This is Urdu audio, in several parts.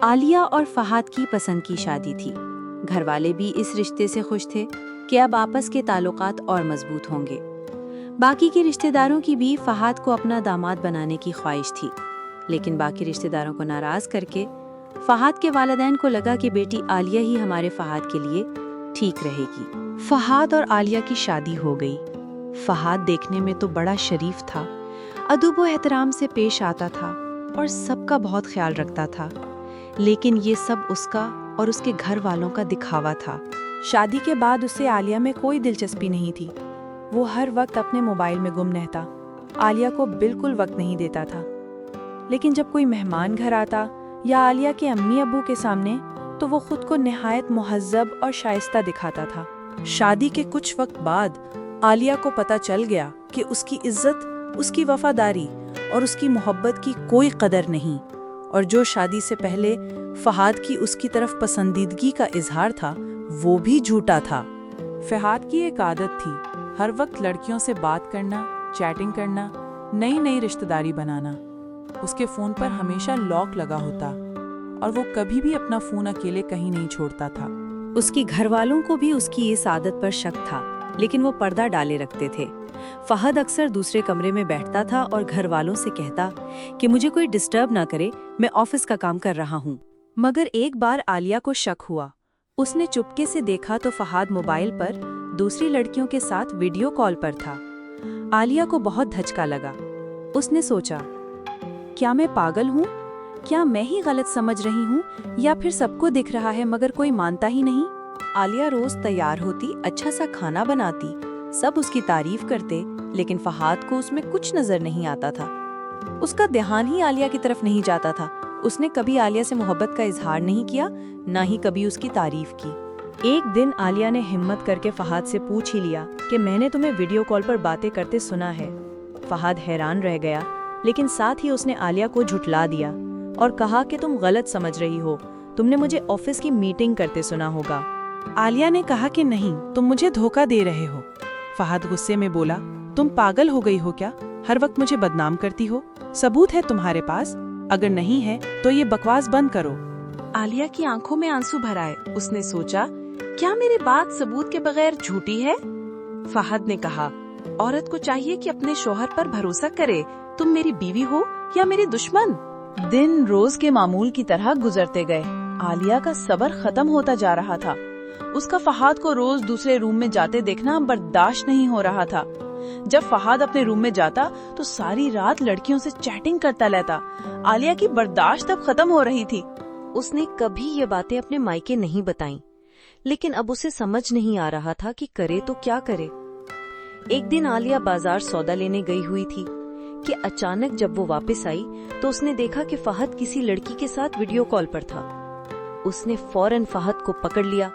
عالیہ اور فہد کی پسند کی شادی تھی۔ گھر والے بھی اس رشتے سے خوش تھے کہ اب آپس کے تعلقات اور مضبوط ہوں گے۔ باقی کے رشتہ داروں کی بھی فہد کو اپنا داماد بنانے کی خواہش تھی، لیکن باقی رشتہ داروں کو ناراض کر کے فہد کے والدین کو لگا کہ بیٹی عالیہ ہی ہمارے فہد کے لیے ٹھیک رہے گی۔ فہد اور عالیہ کی شادی ہو گئی۔ فہد دیکھنے میں تو بڑا شریف تھا، ادب و احترام سے پیش آتا تھا اور سب کا بہت خیال رکھتا تھا، لیکن یہ سب اس کا اور اس کے گھر والوں کا دکھاوا تھا۔ شادی کے بعد اسے عالیہ میں کوئی دلچسپی نہیں تھی۔ وہ ہر وقت اپنے موبائل میں گم رہتا، عالیہ کو بالکل وقت نہیں دیتا تھا۔ لیکن جب کوئی مہمان گھر آتا یا عالیہ کے امی ابو کے سامنے، تو وہ خود کو نہایت مہذب اور شائستہ دکھاتا تھا۔ شادی کے کچھ وقت بعد عالیہ کو پتہ چل گیا کہ اس کی عزت، اس کی وفاداری اور اس کی محبت کی کوئی قدر نہیں، اور جو شادی سے پہلے فہد کی اس کی طرف پسندیدگی کا اظہار تھا، وہ بھی جھوٹا تھا۔ فہد کی ایک عادت تھی، ہر وقت لڑکیوں سے بات کرنا، چیٹنگ کرنا، نئی رشتہ داری بنانا۔ اس کے فون پر ہمیشہ لاک لگا ہوتا اور وہ کبھی بھی اپنا فون اکیلے کہیں نہیں چھوڑتا تھا۔ اس کی گھر والوں کو بھی اس کی اس عادت پر شک تھا، لیکن وہ پردہ ڈالے رکھتے تھے۔ فہد اکثر دوسرے کمرے میں بیٹھتا تھا اور گھر والوں سے کہتا کہ مجھے کوئی ڈسٹرب نہ کرے، میں آفس کا کام کر رہا ہوں۔ مگر ایک بار عالیہ کو شک ہوا۔ اس نے چپکے سے دیکھا تو فہد موبائل پر دوسری لڑکیوں کے ساتھ ویڈیو کال پر تھا۔ عالیہ کو بہت دھچکا لگا۔ اس نے سوچا، کیا میں پاگل ہوں؟ کیا میں ہی غلط سمجھ رہی ہوں یا پھر سب کو دکھ رہا ہے مگر کوئی مانتا ہی نہیں؟ عالیہ روز تیار ہوتی، اچھا سا کھانا بناتی، سب اس کی تعریف کرتے، لیکن فہد کو اس میں کچھ نظر نہیں آتا تھا۔ اس کا دھیان ہی عالیہ کی طرف نہیں جاتا تھا۔ اس نے کبھی عالیہ سے محبت کا اظہار نہیں کیا، نہ ہی کبھی اس کی تعریف کی۔ ایک دن عالیہ نے ہمت کر کے فہد سے پوچھ ہی لیا کہ میں نے تمہیں ویڈیو کال پر باتیں کرتے سنا ہے۔ فہد حیران رہ گیا، لیکن ساتھ ہی اس نے عالیہ کو جھٹلا دیا اور کہا کہ تم غلط سمجھ رہی ہو، تم نے مجھے آفس کی میٹنگ کرتے سنا ہوگا۔ عالیہ نے کہا کہ نہیں، تم مجھے دھوکہ دے رہے ہو۔ فہد غصے میں بولا، تم پاگل ہو گئی ہو کیا؟ ہر وقت مجھے بدنام کرتی ہو؟ ثبوت ہے تمہارے پاس؟ اگر نہیں ہے تو یہ بکواس بند کرو۔ عالیہ کی آنکھوں میں آنسو بھر آئے۔ اس نے سوچا، کیا میری بات ثبوت کے بغیر جھوٹی ہے؟ فہد نے کہا، عورت کو چاہیے کہ اپنے شوہر پر بھروسہ کرے، تم میری بیوی ہو یا میری دشمن۔ دن روز کے معمول کی طرح گزرتے گئے۔ عالیہ کا صبر ختم ہوتا جا رہا تھا۔ اس کا فہد کو روز دوسرے روم میں جاتے دیکھنا برداشت نہیں ہو رہا تھا۔ جب فہد اپنے روم میں جاتا تو ساری رات لڑکیوں سے چیٹنگ کرتا رہتا۔ عالیہ کی برداشت اب ختم ہو رہی تھی۔ اس نے کبھی یہ باتیں اپنے مائکے نہیں بتائیں، لیکن اب اسے سمجھ نہیں آ رہا تھا کہ کرے تو کیا کرے۔ ایک دن عالیہ بازار سودا لینے گئی ہوئی تھی کہ اچانک جب وہ واپس آئی تو اس نے دیکھا کہ فہد کسی لڑکی کے ساتھ ویڈیو کال پر تھا۔ اس نے فوراً فہد کو پکڑ لیا۔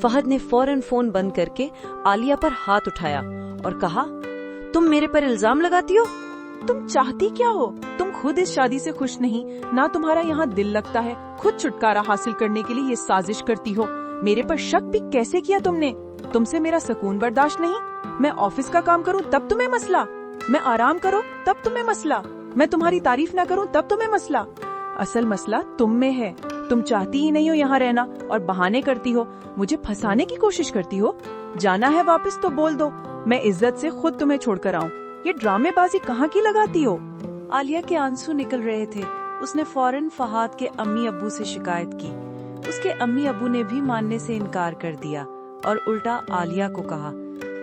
فہد نے فوراً فون بند کر کے عالیہ پر ہاتھ اٹھایا اور کہا، تم میرے پر الزام لگاتی ہو؟ تم چاہتی کیا ہو؟ تم خود اس شادی سے خوش نہیں، نہ تمہارا یہاں دل لگتا ہے، خود چھٹکارا حاصل کرنے کے لیے یہ سازش کرتی ہو۔ میرے پر شک بھی کیسے کیا تم نے؟ تم سے میرا سکون برداشت نہیں؟ میں آفس کا کام کروں تب تمہیں مسئلہ؟ میں آرام کروں تب تمہیں مسئلہ؟ میں تمہاری تعریف نہ کروں تب تمہیں مسئلہ؟ اصل مسئلہ تم میں ہے۔ تم چاہتی ہی نہیں ہو یہاں رہنا اور بہانے کرتی ہو، مجھے پھنسانے کی کوشش کرتی ہو۔ جانا ہے واپس تو بول دو، میں عزت سے خود تمہیں چھوڑ کر آؤں۔ یہ ڈرامے بازی کہاں کی لگاتی ہو؟ عالیہ کے آنسو نکل رہے تھے۔ اس نے فوراً فہد کے امی ابو سے شکایت کی۔ اس کے امی ابو نے بھی ماننے سے انکار کر دیا اور الٹا عالیہ کو کہا،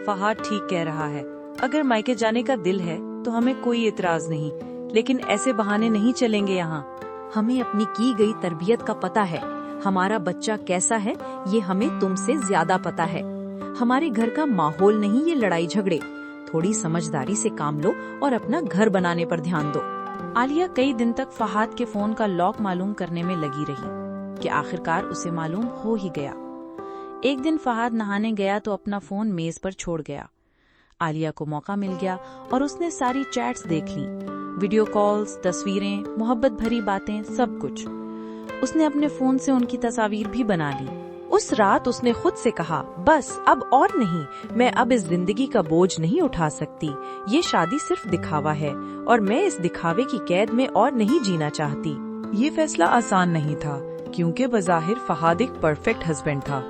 فہد ٹھیک کہہ رہا ہے، اگر مائکے جانے کا دل ہے تو ہمیں کوئی اعتراض نہیں، لیکن ایسے بہانے نہیں چلیں گے یہاں۔ ہمیں اپنی کی گئی تربیت کا پتہ ہے، ہمارا بچہ کیسا ہے یہ ہمیں تم سے زیادہ پتہ ہے۔ ہمارے گھر کا ماحول نہیں یہ لڑائی جھگڑے، تھوڑی سمجھداری سے کام لو اور اپنا گھر بنانے پر دھیان دو۔ عالیہ کئی دن تک فہد کے فون کا لاک معلوم کرنے میں لگی رہی کہ آخرکار اسے معلوم ہو ہی گیا۔ ایک دن فہد نہانے گیا تو اپنا فون میز پر چھوڑ گیا۔ عالیہ کو موقع مل گیا اور اس نے ساری چیٹس دیکھ لیں، ویڈیو کالز، تصویریں، محبت بھری باتیں، سب کچھ۔ اس نے اپنے فون سے ان کی تصاویر بھی بنا لی۔ اس رات اس نے خود سے کہا، بس اب اور نہیں، میں اب اس زندگی کا بوجھ نہیں اٹھا سکتی، یہ شادی صرف دکھاوا ہے اور میں اس دکھاوے کی قید میں اور نہیں جینا چاہتی۔ یہ فیصلہ آسان نہیں تھا کیونکہ بظاہر فہد ایک پرفیکٹ ہسبینڈ تھا.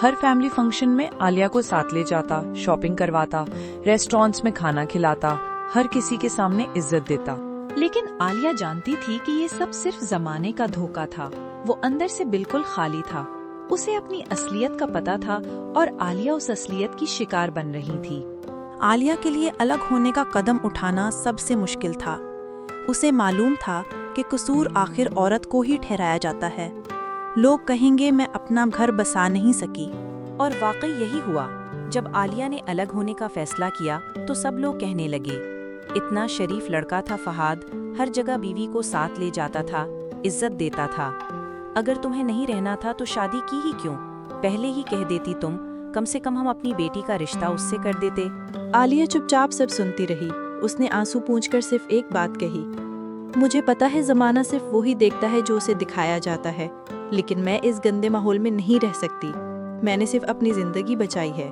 ہر فیملی فنکشن میں عالیہ کو ساتھ لے جاتا، شاپنگ کرواتا، ریسٹورانٹس میں کھانا کھلاتا، ہر کسی کے سامنے عزت دیتا. لیکن عالیہ جانتی تھی کہ یہ سب صرف زمانے کا دھوکہ تھا. وہ اندر سے بالکل خالی تھا. اسے اپنی اصلیت کا پتہ تھا اور عالیہ اس اصلیت کی شکار بن رہی تھی. عالیہ کے لیے الگ ہونے کا قدم اٹھانا سب سے مشکل تھا. اسے معلوم تھا کہ قصور آخر عورت کو ہی ٹھہرایا جاتا ہے. لوگ کہیں گے میں اپنا گھر بسا نہیں سکی. اور واقعی یہی ہوا. جب عالیہ نے الگ ہونے کا فیصلہ کیا تو سب لوگ کہنے لگے، اتنا شریف لڑکا تھا فہد، ہر جگہ بیوی کو ساتھ لے جاتا تھا، عزت دیتا تھا. اگر تمہیں نہیں رہنا تھا تو شادی کی ہی کیوں؟ پہلے ہی کہہ دیتی تم، کم سے کم ہم اپنی بیٹی کا رشتہ اس سے کر دیتے. عالیہ چپ چاپ سب سنتی رہی. اس نے آنسو پونچھ کر صرف ایک بات کہی، مجھے پتا ہے زمانہ صرف وہی دیکھتا ہے جو اسے دکھایا جاتا ہے، لیکن میں اس گندے ماحول میں نہیں رہ سکتی. میں نے صرف اپنی زندگی بچائی ہے.